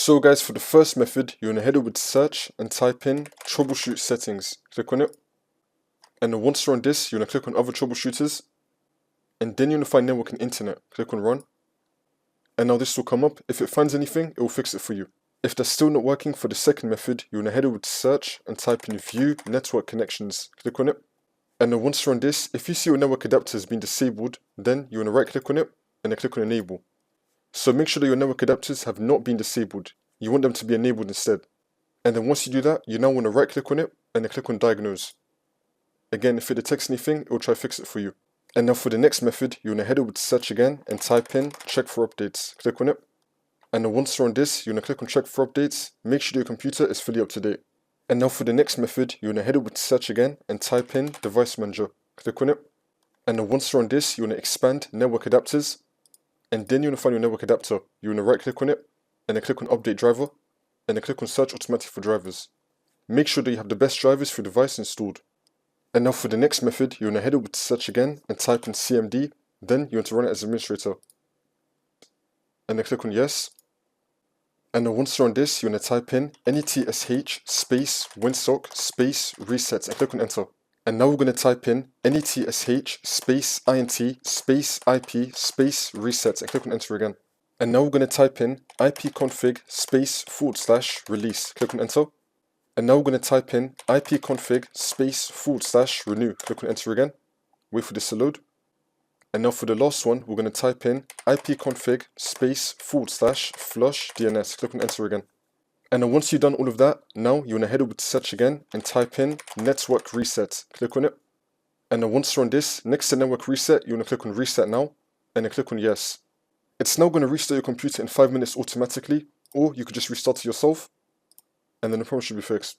So guys, for the first method, you're going to head over to search and type in troubleshoot settings. Click on it. And then once you're on this, you're going to click on other troubleshooters. And then you're going to find network and internet. Click on run. And now this will come up. If it finds anything, it will fix it for you. If that's still not working for the second method, you're going to head over to search and type in view network connections. Click on it. And then once you're on this, if you see your network adapter has been disabled, then you're going to right click on it and then click on enable. So make sure that your network adapters have not been disabled. You want them to be enabled instead. And then once you do that, you now want to right click on it and then click on diagnose. Again, if it detects anything, it will try to fix it for you. And now for the next method, you're going to head over to search again and type in check for updates. Click on it. And then once you're on this, you're going to click on check for updates. Make sure your computer is fully up to date. And now for the next method, you're going to head over to search again and type in device manager. Click on it. And then once you're on this, you're going to expand network adapters. And then you're going to find your network adapter. You're going to right click on it and then click on update driver and then click on search automatic for drivers. Make sure that you have the best drivers for your device installed. And now for the next method, you're going to head over to search again and type in CMD. Then you're going to run it as administrator. And then click on yes. And then once you're on this, you're going to type in netsh space winsock space reset and click on enter. And now we're going to type in netsh space int space ip space reset and click on enter again. And now we're going to type in ipconfig space / release. Click on enter. And now we're going to type in ipconfig space / renew. Click on enter again. Wait for this to load. And now for the last one, we're going to type in ipconfig space / flushdns. Click on enter again. And then once you've done all of that, now you're going to head over to search again and type in network reset. Click on it. And then once you're on this, next to network reset, you're going to click on reset now and then click on yes. It's now going to restart your computer in 5 minutes automatically, or you could just restart it yourself and then the problem should be fixed.